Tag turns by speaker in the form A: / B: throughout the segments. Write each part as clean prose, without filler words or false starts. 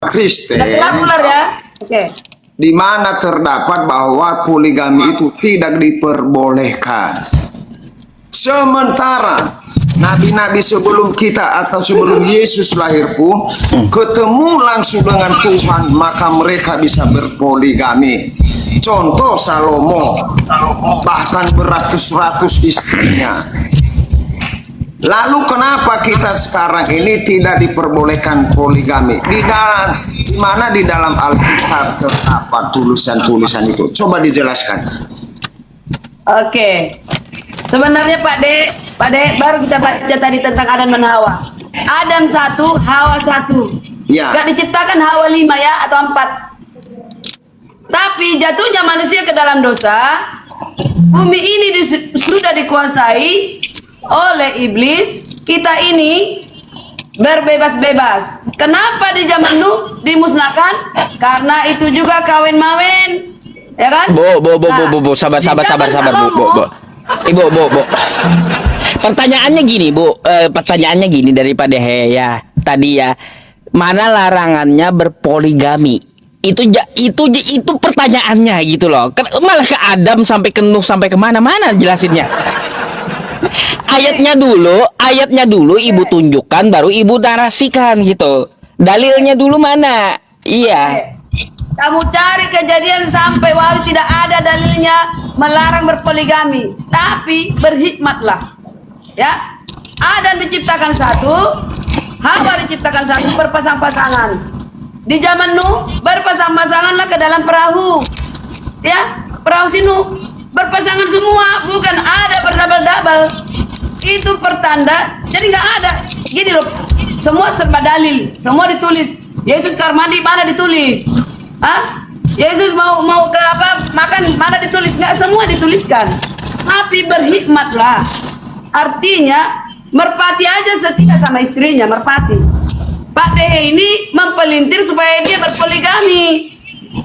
A: Kristen,
B: ya. Oke.
A: di mana terdapat bahwa poligami itu tidak diperbolehkan. Sementara nabi-nabi sebelum kita atau sebelum Yesus lahir pun ketemu langsung dengan Tuhan, maka mereka bisa berpoligami. Contoh Salomo, bahkan beratus-ratus istrinya. Lalu kenapa kita sekarang ini tidak diperbolehkan poligami? Di mana di dalam Alkitab terdapat tulisan-tulisan itu? Coba dijelaskan.
B: Oke. Sebenarnya Pak De, baru kita baca tadi tentang Adam dan Hawa. Adam 1, Hawa 1.
A: Ya.
B: Gak diciptakan Hawa 5 ya atau 4. Tapi jatuhnya manusia ke dalam dosa, bumi ini sudah dikuasai oleh iblis. Kita ini berbebas-bebas. Kenapa di zaman Nuh dimusnahkan? Karena itu juga kawin-mawin, ya kan?
C: Bu, sabar, Bu. Ibu. Pertanyaannya gini daripada ya tadi ya, mana larangannya berpoligami? Itu pertanyaannya gitu loh. Malah ke Adam sampai ke Nuh sampai kemana-mana jelasinnya. Ayatnya dulu ibu tunjukkan, baru ibu narasikan gitu. Dalilnya dulu mana? Iya.
B: Kamu cari kejadian sampai wahyu tidak ada dalilnya melarang berpoligami. Tapi berhikmatlah. Ya. Adam diciptakan satu, Hawa diciptakan satu, berpasang-pasangan. Di zaman Nuh berpasang-pasanganlah ke dalam perahu. Ya, perahu si Nuh berpasangan semua, bukan ada berdabel-dabel. Itu pertanda. Jadi nggak ada. Gini loh, semua serba dalil, semua ditulis. Yesus kamar mandi mana ditulis? Hah? Yesus mau ke apa? Makan mana ditulis? Nggak semua dituliskan. Tapi berhikmatlah. Artinya merpati aja setia sama istrinya, merpati. Pak Dehe ini mempelintir supaya dia berpoligami.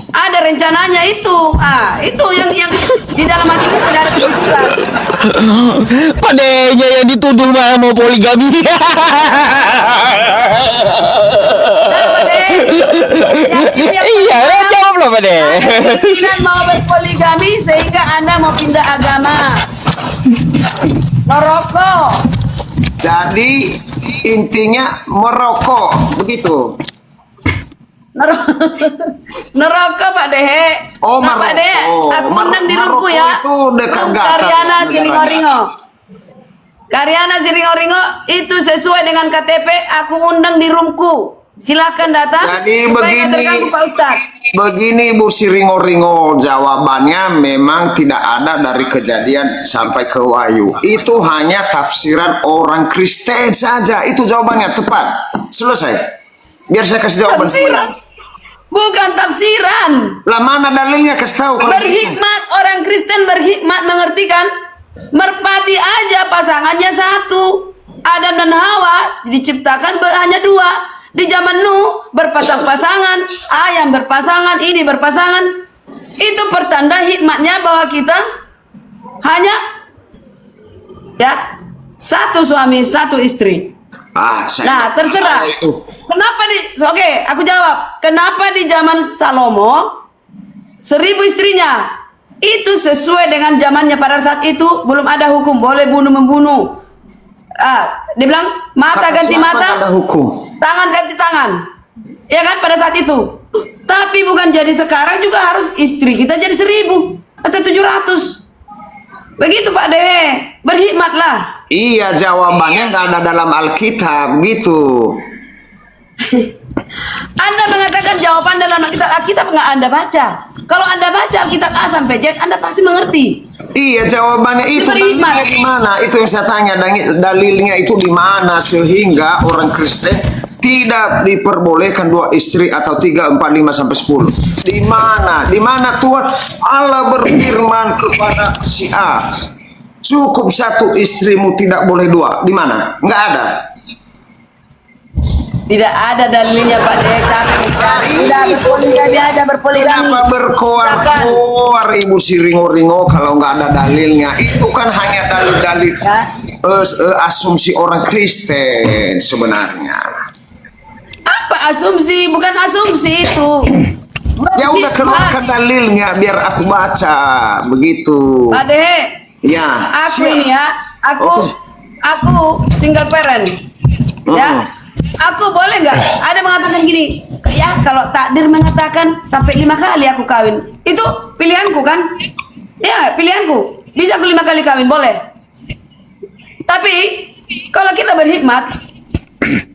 B: Ada rencananya itu. Itu yang di dalam hati kita tidak ada kepikiran.
C: Pak Dehe yang dituduh malah mau poligami. Iya, jawab loh Pak Dehe.
B: Keinginan mau berpoligami sehingga Anda mau pindah agama. Merokok.
A: Jadi intinya merokok, begitu.
B: Neraka Pak Dehe.
A: Oh,
B: nah, Pak Dehe, aku undang di rumahku ya.
A: Itu dekat
B: Karyana Siringo-ringo. Karyana Siringo-ringo itu sesuai dengan KTP. Aku undang di rumahku. Silakan datang.
A: Jadi begini Bu Siringo-ringo, jawabannya memang tidak ada dari kejadian sampai ke wahyu. Itu hanya tafsiran orang Kristen saja. Itu jawabannya tepat. Selesai. Biar saya kasih jawaban.
B: Tafsiran. Bukan tafsiran.
A: Lah mana dalilnya, kasih tahu.
B: Berhikmat, orang Kristen berhikmat, mengerti kan? Merpati aja pasangannya satu. Adam dan Hawa diciptakan hanya dua. Di zaman Nuh berpasang-pasangan, ayam berpasangan, ini berpasangan. Itu pertanda hikmatnya bahwa kita hanya ya satu suami, satu istri. Nah, terserah. Kenapa oke, aku jawab. Kenapa di zaman Salomo 1000 istrinya? Itu sesuai dengan zamannya pada saat itu belum ada hukum boleh bunuh membunuh. Dia bilang mata ganti mata,
A: ada hukum.
B: Tangan ganti tangan. Ya kan pada saat itu. Tapi bukan jadi sekarang juga harus istri kita jadi 1000 atau 700. Begitu Pak Dehe. Berhikmatlah.
A: Iya, jawabannya nggak ada dalam Alkitab gitu.
B: Anda mengatakan jawaban dalam Alkitab nggak Anda baca. Kalau Anda baca Alkitab A sampai Z, Anda pasti mengerti.
A: Iya, jawabannya itu dalilnya di mana? Itu yang saya tanya, dalilnya itu di mana sehingga orang Kristen tidak diperbolehkan 2 istri atau 3, 4, 5 sampai 10. Di mana? Di mana Tuhan Allah berfirman kepada si A, cukup 1 istrimu, tidak boleh 2. Di mana? Nggak ada.
B: Tidak ada dalilnya Pak Dehe. Tidak berpoligami aja berpoligami.
A: Kenapa berkoar-koar Ibu Siringo-ringo kalau nggak ada dalilnya? Itu kan hanya dalil-dalil asumsi orang Kristen sebenarnya.
B: Apa asumsi? Bukan asumsi itu.
A: Ya udah keluarkan dalilnya biar aku baca begitu.
B: Pak Dehe,
A: Ya.
B: aku
A: siap.
B: ini ya, aku single parent, ya. Aku boleh nggak? Ada mengatakan gini, ya kalau takdir mengatakan sampai 5 kali aku kawin, itu pilihanku kan? Ya pilihanku. Bisa aku 5 kali kawin, boleh. Tapi kalau kita berhikmat,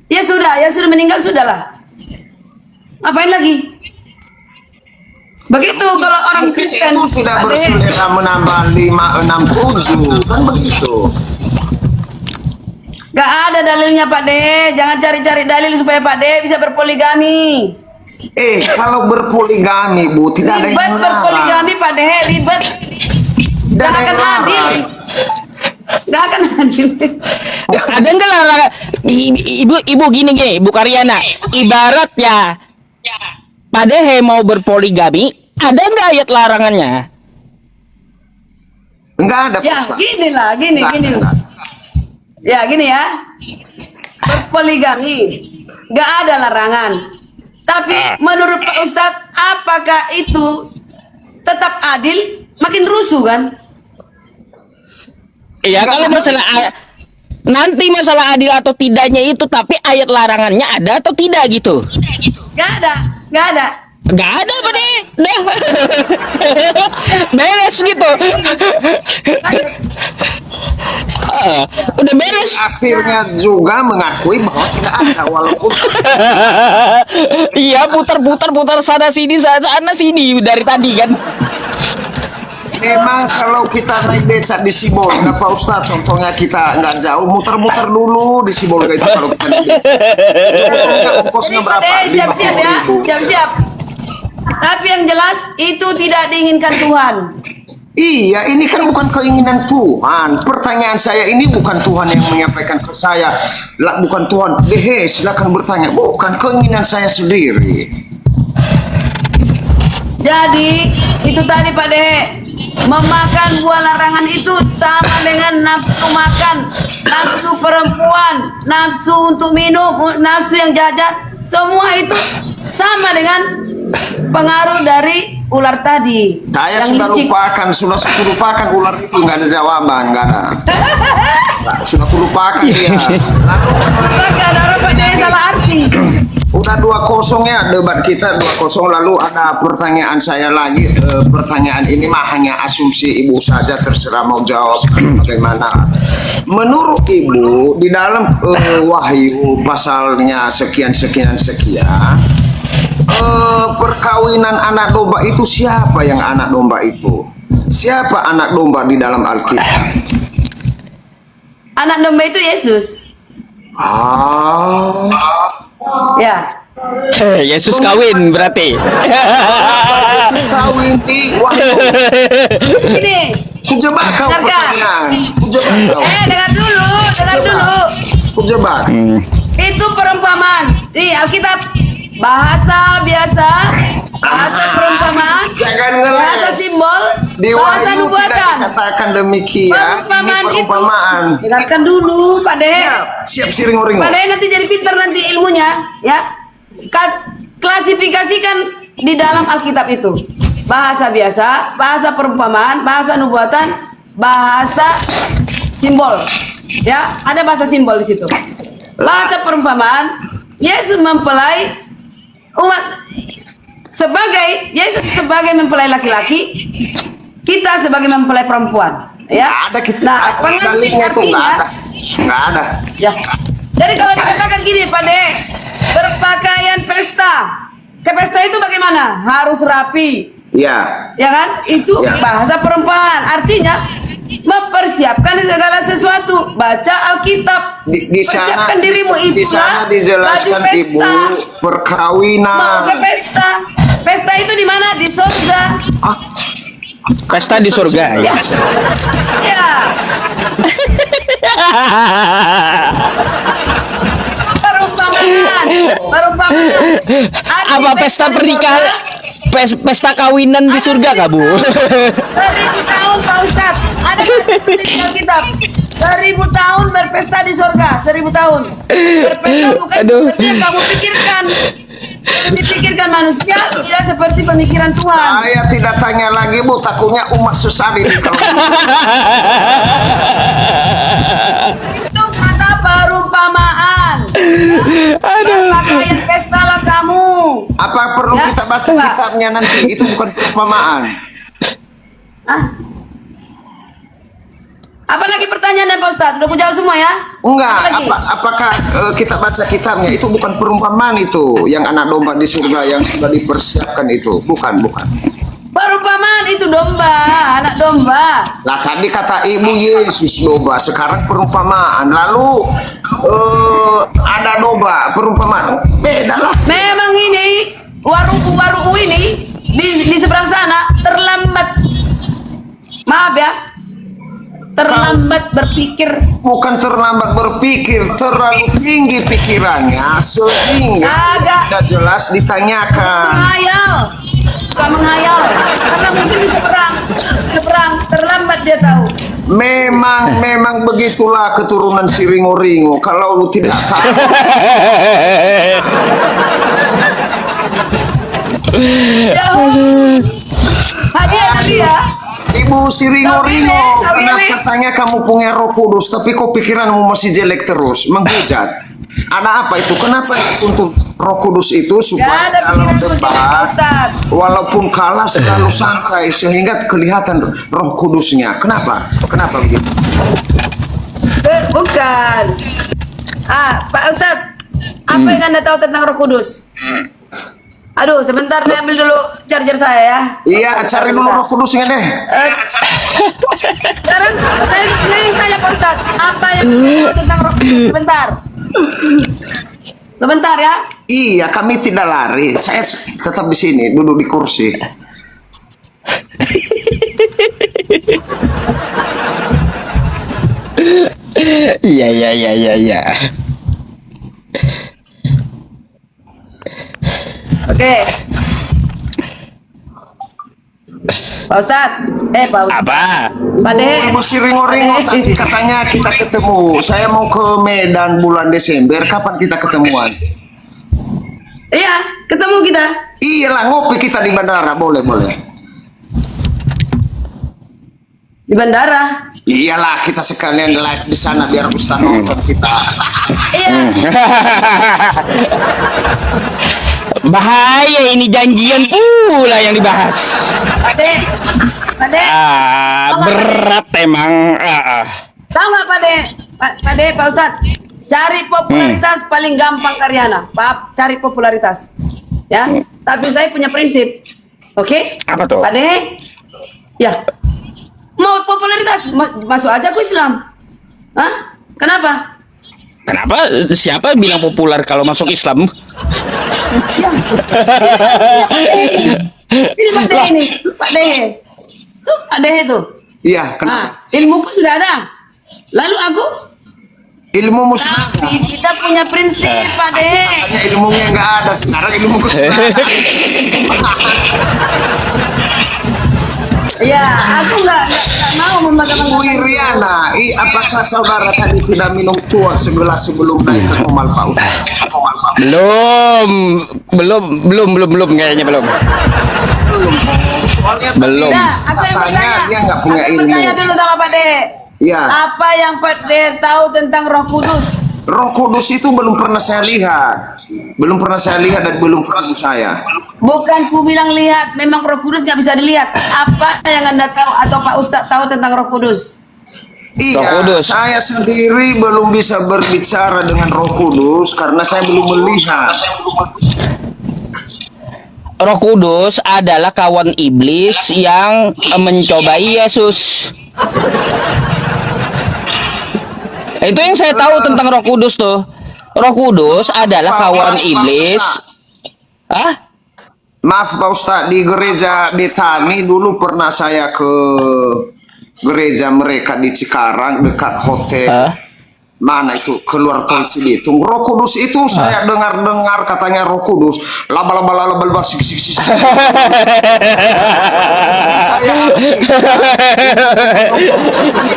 B: ya sudah, yang sudah meninggal sudahlah. Ngapain lagi? Begitu kalau orang
A: Mungkin
B: Kristen.
A: itu tidak
B: Pak Dehe,
A: berselera menambah 5, 6, 7 kan begitu.
B: gak ada dalilnya Pak De, jangan cari-cari dalil supaya Pak De bisa berpoligami.
A: Kalau berpoligami Bu tidak ada
B: Ribet
A: yang melarang.
B: berpoligami Pak De, ribet.
A: Tidak
B: Gak
A: ada
B: akan
A: yang
B: adil.
A: melarang.
B: Gak akan adil.
C: Ada enggak larangan? Ibu gini, Bu Karyana. Ibarat ya Pak Dehe mau berpoligami, ada enggak ayat larangannya?
A: Enggak ada
B: Ya
A: Ustaz.
B: gini lah, gini.
A: Enggak.
B: Ya gini ya. Berpoligami gak ada larangan. Tapi menurut Pak Ustadz, apakah itu tetap adil? Makin rusuh kan?
C: Ya kalau masalah nanti masalah adil atau tidaknya itu, tapi ayat larangannya ada atau tidak gitu?
B: Gak ada.
C: Gak ada Pak Dehe. Dah. Beres gitu. Udah beres.
A: Akhirnya juga mengakui bahwa tidak ada walaupun
C: Iya, putar sana sini dari tadi kan.
A: memang kalau kita naik becak di Sibolga Pak Ustadz, contohnya kita nggak jauh, muter-muter dulu di Sibolga itu kalau kita naik becak. Ongkosnya
B: Jadi Pak
A: berapa?
B: De, siap-siap ya,
A: 50.000.
B: siap-siap. Tapi yang jelas itu tidak diinginkan Tuhan.
A: Iya, ini kan bukan keinginan Tuhan. Pertanyaan saya ini bukan Tuhan yang menyampaikan ke saya. Bukan Tuhan. Dehe, silakan bertanya. Bukan keinginan saya sendiri.
B: Jadi itu tadi Pak De, memakan buah larangan itu sama dengan nafsu makan, nafsu perempuan, nafsu untuk minum, nafsu yang jajan, semua itu sama dengan pengaruh dari ular tadi.
A: Saya
B: yang
A: sudah
B: licik.
A: sudah aku lupakan ular itu, nggak ada jawaban, nggak ada. Sudah aku lupakan dia. Lalu
B: Maka ada Pak De salah arti.
A: udah 2-0 ya debat kita 2-0. Lalu ada pertanyaan saya lagi. Pertanyaan ini mah hanya asumsi Ibu saja, terserah mau jawab bagaimana. Menurut Ibu di dalam Wahyu pasalnya sekian perkawinan anak domba itu, siapa yang anak domba itu? Siapa anak domba di dalam Alkitab?
B: Anak domba itu Yesus. Ya.
C: Yesus kawin berarti.
A: Yesus kawin di Wahyu.
B: Ini.
A: Kujebak kau
B: Dengarkan.
A: pertanyaan. Kujebak kau.
B: Dengar dulu.
A: Kujebak.
B: Itu perumpamaan. Nih Alkitab, bahasa biasa, bahasa perumpamaan,
A: Jangan
B: bahasa
A: ngeles.
B: simbol,
A: Di
B: bahasa
A: Wahyu tidak
B: nubuatan.
A: dikatakan demikian. Ini perumpamaan.
B: itu dengarkan dulu Pak De.
A: Siap siring-uring.
B: Pak De nanti jadi pintar nanti ilmunya, ya. Klasifikasikan di dalam Alkitab itu. Bahasa biasa, bahasa perumpamaan, bahasa nubuatan, bahasa simbol. Ya, ada bahasa simbol di situ. Bahasa perumpamaan, Yesus mempelai umat Yesus sebagai mempelai laki-laki, kita sebagai mempelai perempuan. Ya.
A: Ada kita.
B: Nah,
A: Dalilnya itu nggak ada. Nggak ada.
B: Ya. Jadi kalau dikatakan gini, Pak De, berpakaian pesta. Ke pesta itu bagaimana? Harus rapi.
A: Ya.
B: Ya kan? Itu
A: Ya.
B: bahasa perumpamaan. Artinya mempersiapkan segala sesuatu. Baca Alkitab.
A: Di sana
B: Persiapkan dirimu
A: di sana
B: itulah
A: dijelaskan
B: baju
A: Ibu
B: pesta. Mau
A: perkawinan.
B: ke pesta. Pesta itu di mana? Di surga.
C: Pesta di surga ya.
B: Ya. Perumpamaan.
C: Apa pesta pernikahan? pesta kawinan di surga kah, Bu?
B: 1000 tahun Pak Ustadz. Ada di Alkitab. 1000 tahun berpesta di surga. 1000 tahun. Berpesta bukan
C: Aduh.
B: seperti yang kamu pikirkan. Yang dipikirkan manusia tidak seperti pemikiran Tuhan.
A: Saya tidak tanya lagi, Bu, takutnya umat sesat ini kalau
B: Itu kata perumpamaan.
C: Aduh.
B: Pakaian pesta lah kamu.
A: apa perlu
B: Ya,
A: kita baca
B: coba.
A: kitabnya nanti? Itu bukan perumpamaan.
B: Ah. Apa lagi pertanyaannya Pak Ustadz? Udah aku jawab semua ya?
A: Enggak,
B: Apa lagi?
A: apakah kita baca kitabnya itu bukan perumpamaan itu yang anak domba di surga yang sudah dipersiapkan itu? Bukan.
B: Perumpamaan itu domba, anak domba.
A: Lah tadi kata Ibu Yesus domba, sekarang perumpamaan. Lalu ada domba, perumpamaan. Beda lah.
B: Memang ini waru ini di seberang sana terlambat. Maaf ya. Terlambat berpikir.
A: Bukan terlambat berpikir, terlalu tinggi pikirannya sehingga
B: Agak.
A: tidak jelas ditanyakan.
B: Menghayal. Suka menghayal. Karena mungkin di seberang terlambat dia tahu.
A: Memang begitulah keturunan si Ringo-Ringo. Kalau lu tidak tahu,
B: Hadiah dia.
A: Ibu si Ringo-Ringo,
B: Sabile.
A: karena katanya kamu punya Roh Kudus, tapi kok pikiranmu masih jelek terus, menghujat. Ada apa itu? Kenapa untuk Roh Kudus itu
B: Gak
A: supaya
B: ada
A: dalam
B: pikiran jelek Pak
A: debat,
B: Ustadz.
A: walaupun kalah selalu santai sehingga kelihatan Roh Kudusnya. Kenapa? Kenapa begitu?
B: Bukan. Pak Ustadz, apa yang Anda tahu tentang Roh Kudus? Aduh, sebentar saya ambil dulu charger saya ya.
A: Iya, cari dulu Roh Kudusnya deh.
B: Sekarang saya ingin tanya Pak Ustadz, apa yang Anda tahu tentang Roh Kudus? Sebentar ya.
A: Iya, kami tidak lari. Saya tetap di sini, duduk di kursi.
C: Iya.
B: Oke. Pak Ustadz, Pak Ustadz.
C: Apa?
B: Pak De.
A: Ibu si Ringo-Ringo tadi katanya kita ketemu. Saya mau ke Medan bulan Desember. Kapan kita ketemuan?
B: Iya, ketemu kita.
A: Iyalah, ngopi kita di bandara. Boleh.
B: Di bandara.
A: Iyalah, kita sekalian live di sana biar Ustaz nonton kita.
B: Iya.
C: Bahaya ini, janjian pula yang dibahas.
B: Pak De.
C: Berat emang.
B: Tahu nggak Pak De, Pak Ustadz? Cari popularitas paling gampang Karyana. Pak, cari popularitas. Ya, tapi saya punya prinsip. Oke?
C: Apa tuh?
B: Pak De? Ya. Mau popularitas, masuk aja ke Islam. Hah? Kenapa?
C: Kenapa? Siapa bilang populer kalau masuk Islam?
B: Ya. Ini Pak De ini. Pak De. Tuh, Pak De itu.
A: Iya, kenapa?
B: Ilmuku sudah ada. Lalu aku?
A: Ilmu muslim.
B: Tapi kita punya prinsip, Pak De.
A: Katanya ilmunya nggak ada. Sekarang ilmu sudah ada.
B: Ya, aku nggak mau membanggakan.
A: Wiriana, apakah saudara tadi tidak minum tuak segelas sebelum naik ke Komal Pak Ustaz?
C: Belum kayaknya belum.
A: Soalnya
C: Belum.
B: Nah, aku yang
A: katanya
B: bertanya.
A: dia nggak punya
B: Aku
A: ilmu.
B: bertanya dulu sama Pak De.
A: Iya.
B: Apa yang Pak De tahu tentang Roh Kudus?
A: Roh Kudus itu belum pernah saya lihat. Belum pernah saya lihat dan belum ketemu saya.
B: Bukan ku bilang lihat, memang Roh Kudus nggak bisa dilihat. Apa yang Anda tahu atau Pak Ustadz tahu tentang Roh Kudus?
A: Iya,
C: Roh Kudus.
A: saya sendiri belum bisa berbicara dengan Roh Kudus karena saya belum melihat.
C: Roh Kudus adalah kawan iblis yang mencobai Yesus. Itu yang saya tahu tentang Roh Kudus tuh. Roh Kudus adalah kawan iblis. Hah?
A: Maaf Pak Ustadz, di gereja Betani dulu pernah saya ke gereja mereka di Cikarang dekat hotel.
C: Hah?
A: Mana itu keluar tol Cibitung? Roh Kudus itu saya dengar-dengar katanya Roh Kudus. Laba sik. Saya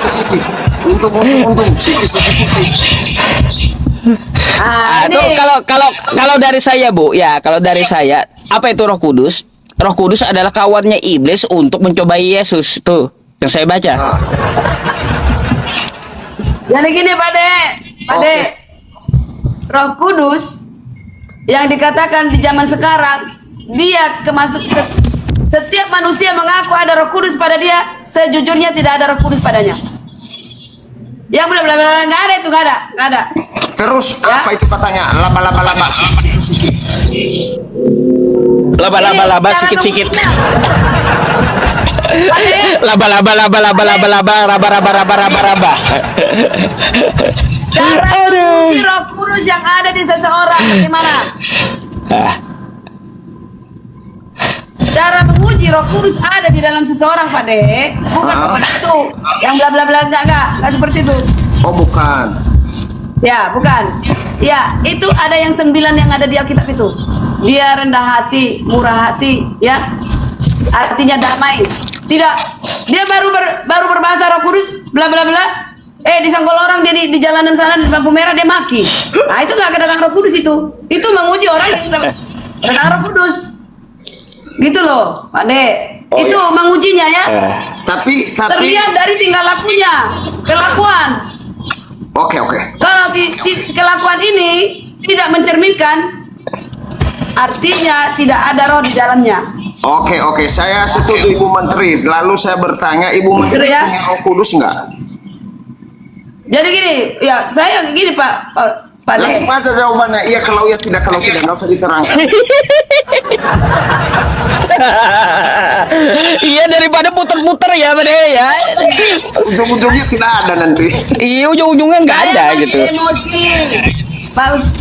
A: sik. Untung sik.
C: Tuh kalau dari saya, Bu, ya, kalau dari saya, apa itu Roh Kudus? Roh Kudus adalah kawannya iblis untuk mencobai Yesus, tuh yang saya baca.
B: Jadi gini Pak De, Roh Kudus yang dikatakan di zaman sekarang, dia setiap manusia mengaku ada Roh Kudus pada dia, sejujurnya tidak ada Roh Kudus padanya. Yang bla nggak ada itu, nggak ada.
A: Terus
B: Ya.
A: apa itu katanya? Laba sik.
C: Laba sikit-sikit. Laba.
B: Cara menguji Roh Kudus yang ada di seseorang gimana? Cara menguji Roh Kudus ada di dalam seseorang, Pak De. Bukan seperti itu. Yang bla enggak seperti itu.
A: Oh, bukan.
B: Ya, bukan. Ya, itu ada yang 9 yang ada di Alkitab itu. Dia rendah hati, murah hati, ya. Artinya damai. Tidak, dia baru berbahasa Roh Kudus, bla. Disanggol orang dia di jalanan sana di lampu merah dia maki. Nah, itu nggak kedatangan Roh Kudus itu. Itu menguji orang yang kedatangan Roh Kudus. Gitu loh, Pak De.
A: Oh,
B: itu
A: ya.
B: mengujinya ya.
A: Tapi
B: Terlihat dari tingkah lakunya, kelakuan.
A: Oke.
B: Kalau kelakuan ini tidak mencerminkan, artinya tidak ada roh di dalamnya.
A: Oke, saya setuju Ibu Menteri. Lalu saya bertanya, Ibu Menteri
B: Ya.
A: punya Roh Kudus nggak?
B: Jadi gini, ya saya gini Pak De.
A: Langsung aja jawabannya. Iya kalau tidak nggak usah diterangkan.
C: Iya, daripada puter-puter ya, Pak De, ya.
A: Ujung-ujungnya tidak ada nanti.
C: Iya, ujung-ujungnya nggak
B: Saya
C: ada
B: masih
C: gitu.
B: emosi.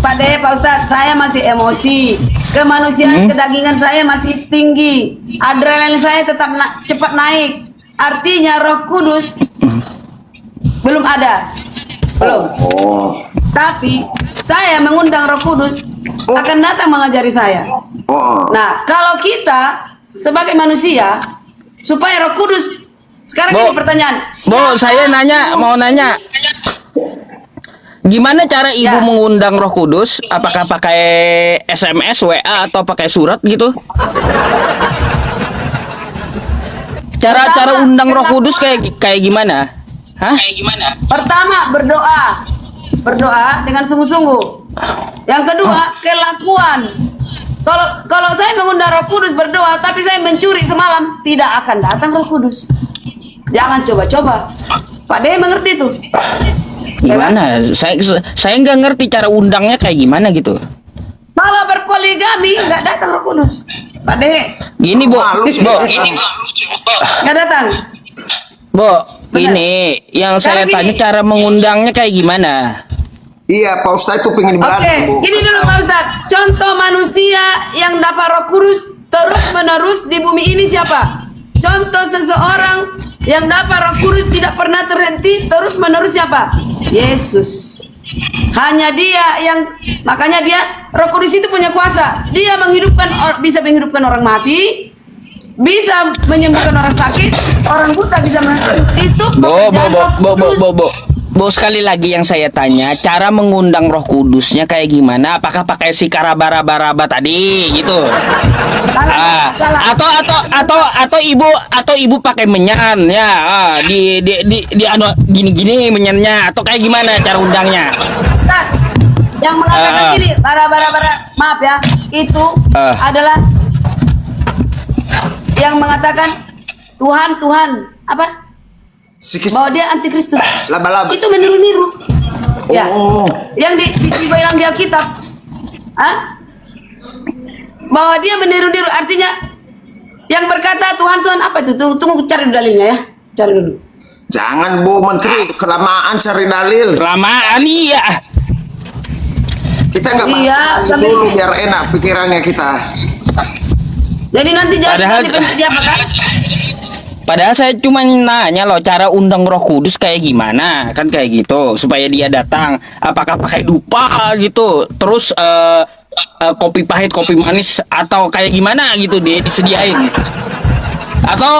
B: Pak De, Pak Ustadz, saya masih emosi. Kemanusiaan kedagingan saya masih tinggi. Adrenalin saya tetap cepat naik. Artinya Roh Kudus belum ada. Belum.
A: Oh.
B: Tapi saya mengundang Roh Kudus akan datang mengajari saya.
A: Oh.
B: Nah, kalau kita sebagai manusia supaya Roh Kudus sekarang
C: Bu,
B: ini pertanyaan.
C: Bu, saya mau nanya. Gimana cara Ibu
B: Ya.
C: mengundang Roh Kudus? Apakah pakai SMS, WA, atau pakai surat gitu? Cara undang Roh Kudus kayak gimana? Hah?
B: Pertama, berdoa dengan sungguh-sungguh. Yang kedua, kelakuan. Kalau saya mengundang Roh Kudus berdoa, tapi saya mencuri semalam, tidak akan datang Roh Kudus. Jangan coba-coba. Pak De mengerti itu.
C: Gimana? Saya nggak ngerti cara undangnya kayak gimana gitu.
B: Kalau berpoligami nggak datang Roh Kudus. Pak De,
C: Gini, Bu.
A: Malu sih.
B: nggak datang.
C: Bu,
B: Benar.
C: ini yang saya
B: Cara
C: tanya
B: gini.
C: cara mengundangnya kayak gimana?
A: Iya, Pak Ustadz itu pengen
B: Oke,
A: belajar, Bu.
B: ini dulu Pak Ustadz. Contoh manusia yang dapat Roh Kudus terus-menerus di bumi ini siapa? Contoh seseorang yang dapat Roh Kudus tidak pernah terhenti terus-menerus siapa? Yesus. Hanya dia yang, makanya dia Roh Kudus itu punya kuasa. Dia bisa menghidupkan orang mati, bisa menyembuhkan orang sakit, orang buta bisa itu pekerjaan Roh Kudus.
C: Bu, sekali lagi yang saya tanya, cara mengundang Roh Kudusnya kayak gimana? Apakah pakai si karaba-raba tadi gitu?
B: Salah.
C: Atau ibu pakai menyan ya, di gini menyannya, atau kayak gimana cara undangnya?
B: Ustaz, yang mengatakan gini, bara, maaf ya, itu adalah yang mengatakan Tuhan apa?
A: Sikis.
B: Bahwa dia antikristus.
A: Laba-laba.
B: Itu meniru-niru. Ya.
A: Oh.
B: Yang dibilang di Alkitab. Bahwa dia meniru-niru, artinya yang berkata Tuhan apa itu? Tunggu cari dalilnya ya. Cari dulu.
A: Jangan Bu Menteri, kelamaan cari dalil.
C: Kelamaan iya.
A: Kita nggak bahas
B: Iya,
A: dalil
B: sampai-
A: dulu biar enak pikirannya kita.
B: Jadi nanti
C: Padahal-
B: jadi apa kan?
C: Padahal saya cuma nanya loh, cara undang Roh Kudus kayak gimana, kan kayak gitu, supaya dia datang. Apakah pakai dupa gitu, terus kopi pahit, kopi manis, atau kayak gimana gitu dia disediain? Atau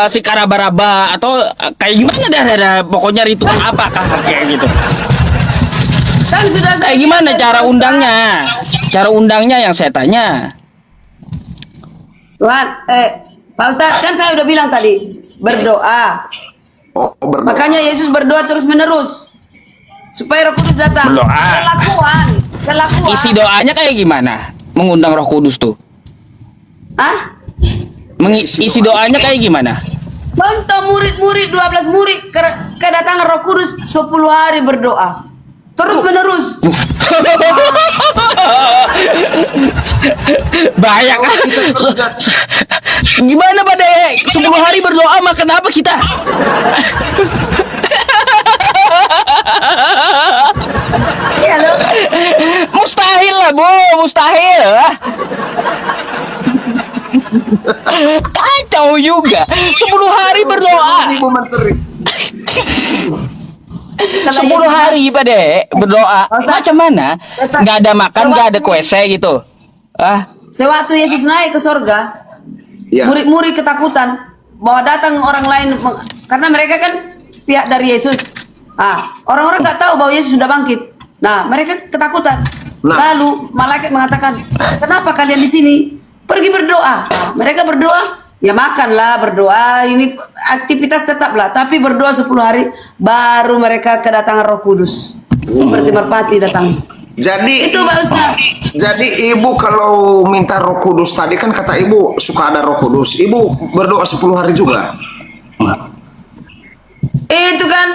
C: si karabaraba, atau kayak gimana dah, pokoknya ritual apakah kayak gitu?
B: Kan sudah saya
C: Kayak gimana
B: bilang
C: cara
B: tadi, Pak
C: undangnya? Cara undangnya yang saya tanya.
B: Tuhan, Pak Ustadz, kan saya udah bilang tadi berdoa.
A: Oh, berdoa.
B: Makanya Yesus berdoa terus menerus supaya Roh Kudus datang.
C: Berdoa.
B: Kelakuan.
C: Isi doanya kayak gimana? Mengundang Roh Kudus tuh.
B: Ah,
C: Isi doanya kayak gimana?
B: contoh murid-murid 12 murid kedatangan Roh Kudus 10 hari berdoa terus menerus.
C: Bahaya kan? Gimana pada 10 hari berdoa mah kenapa kita?
B: Iya loh.
C: Mustahil lah, Bu, mustahil lah. Kacau juga. 10 hari berdoa.
A: Ibu Menteri.
C: 10 hari pada berdoa. Macam mana? Nggak ada makan, nggak ada kuese gitu.
B: Sewaktu Yesus naik ke sorga,
A: Ya.
B: murid-murid ketakutan bahwa datang orang lain karena mereka kan pihak dari Yesus. Orang-orang nggak tahu bahwa Yesus sudah bangkit. Nah, mereka ketakutan.
A: Nah.
B: Lalu malaikat mengatakan, kenapa kalian di sini? Pergi berdoa. Nah, mereka berdoa, ya makanlah, berdoa. Ini aktivitas tetaplah. Tapi berdoa 10 hari, baru mereka kedatangan Roh Kudus. Seperti merpati datang.
A: Jadi
B: Itu Pak Ustaz.
A: Jadi ibu kalau minta Roh Kudus tadi kan kata ibu suka ada Roh Kudus. Ibu berdoa 10 hari juga.
B: Itu kan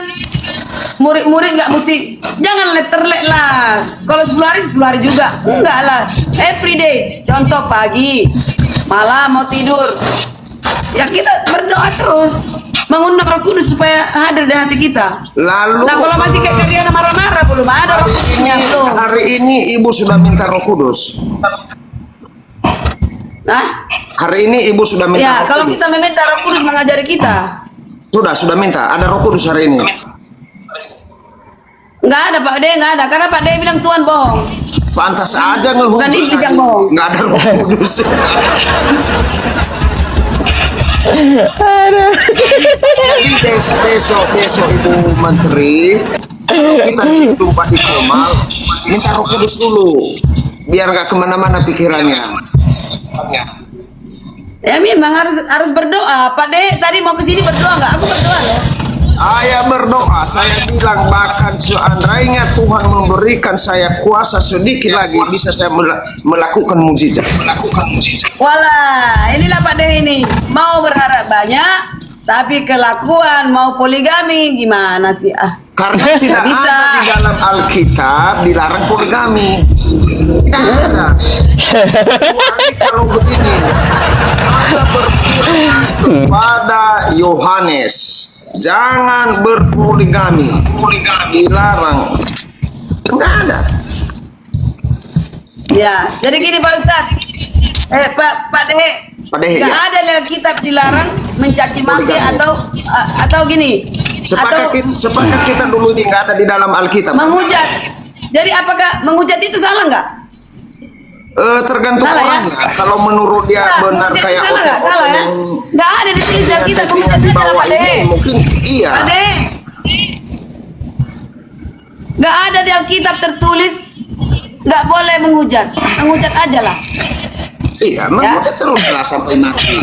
B: murid-murid nggak mesti, jangan letterlek lah. Kalau 10 hari juga, enggak lah. Everyday, contoh pagi, malam mau tidur, ya kita berdoa terus, mengundang Roh Kudus supaya hadir di hati kita.
A: Lalu
B: Nah kalau masih kayak kalian marah-marah, belum ada Roh Kudusnya belum.
A: hari ini ibu sudah minta Roh Kudus.
B: Nah,
A: Hari ini ibu sudah minta
B: ya
A: Roh
B: kalau
A: Kudus.
B: kita meminta Roh Kudus mengajari kita,
A: Sudah minta. Ada Roh Kudus hari ini.
B: nggak ada Pak De, nggak ada. Karena Pak De bilang Tuhan bohong.
A: Pantas aja ngehujat.
B: Bukan iblis yang bohong.
A: Nggak ada Roh Kudus. Jadi besok Ibu Menteri kita jumpa di Kemal, minta Roh Kudus dulu biar nggak kemana-mana pikirannya.
B: Ya memang harus berdoa. Pak De tadi mau ke sini berdoa nggak? Aku berdoa loh.
A: Saya berdoa, saya bilang bahkan seandainya Tuhan memberikan saya kuasa sedikit lagi, bisa saya melakukan mukjizat.
B: Walah, inilah Pak De ini. Mau berharap banyak, tapi kelakuan mau poligami gimana sih?
A: Karena tidak
B: Bisa.
A: ada di dalam Alkitab dilarang poligami. Tidak ada. Kecuali kalau begini, ada berfirman kepada Yohanes, jangan berpoligami. Poligami dilarang. Tidak ada.
B: Ya, jadi gini Pak Ustadz. Pak De.
A: Pak De,
B: Nggak
A: ya.
B: ada dalam kitab dilarang mencaci maki
A: Poligami.
B: atau gini.
A: Sepakat
B: Atau
A: kita dulu ini nggak ada di dalam Alkitab.
B: menghujat. Jadi apakah menghujat itu salah nggak?
A: Tergantung
B: Salah, ya?
A: orangnya. Kalau menurut dia
B: Nah,
A: benar
B: menghujat
A: kayak
B: itu salah nggak? Salah ya?
A: yang
B: Nggak ada di tulis dalam kitab
A: yang
B: menghujat
A: di
B: itu
A: bawah
B: Pak De.
A: ini mungkin iya.
B: Pak De. Nggak ada di Alkitab tertulis nggak boleh menghujat. Menghujat aja lah.
A: Iya, menghujat terus lah sampai mati.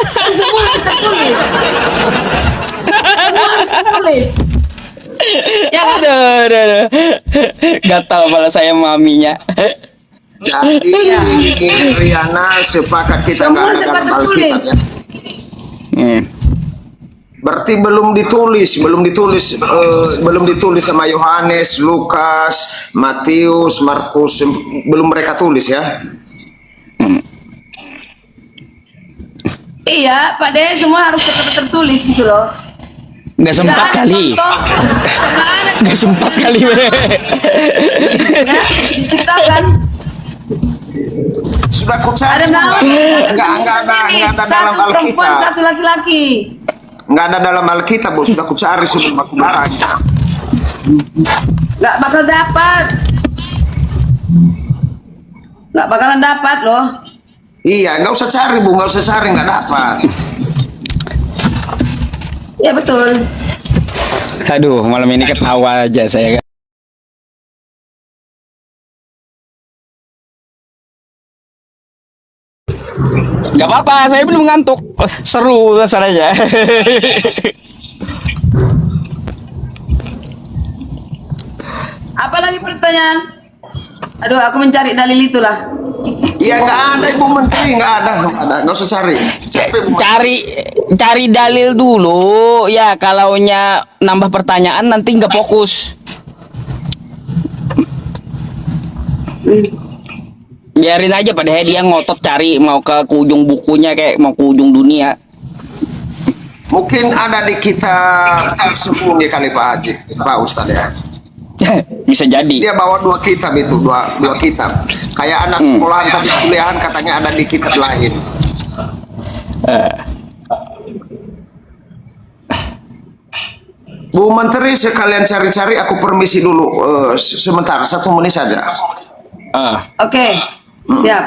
B: Kan semua harus tertulis. Semua harus tertulis. Ya kan?
C: Aduh. Gak tahu malah saya maminya.
A: Jadi ini Riana sepakat kita nggak
B: Semua
A: ada
B: sempat
A: dalam Alkitab
B: tertulis.
A: ya. Berarti belum ditulis sama Yohanes, Lukas, Matius, Markus, belum mereka tulis ya.
B: Iya, Pak De, semua harus tertulis gitu loh.
C: Nggak sempat
B: Nggak ada
C: kali.
B: contoh, nggak ada
C: Nggak sempat kali.
B: ya, diciptakan.
A: Sudah ku cari
B: Ada nama.
A: nggak ada dalam
B: Satu perempuan,
A: Alkitab.
B: satu laki-laki.
A: nggak ada dalam Alkitab, Bu. Sudah aku cari sebelum aku barangnya.
B: Nggak bakal dapat. Nggak bakalan dapat loh.
A: Iya, nggak usah cari, Bu, nggak usah cari, nggak dapat.
B: Ya betul.
C: Aduh, malam ini ketawa aja saya. Gak apa-apa, saya belum ngantuk. Seru rasanya.
B: Apa lagi pertanyaan? Aduh, aku mencari dalil itulah.
A: Iya, nggak ada, Ibu Menteri, nggak ada, nggak usah cari. Capek, Bu.
C: Cari dalil dulu ya, kalaunya nambah pertanyaan nanti nggak fokus. Biarin aja pada dia ngotot cari mau ke ujung bukunya kayak mau ke ujung dunia.
A: Mungkin ada di kitab tersembunyi kali Pak Haji, Pak Ustadz ya.
C: Bisa jadi.
A: Dia bawa dua kitab itu, dua kitab. Kayak anak sekolahan tadi kuliahan katanya ada di kitab lain. Bu Menteri, sekalian cari-cari, aku permisi dulu sebentar, 1 menit saja.
B: Oke, siap.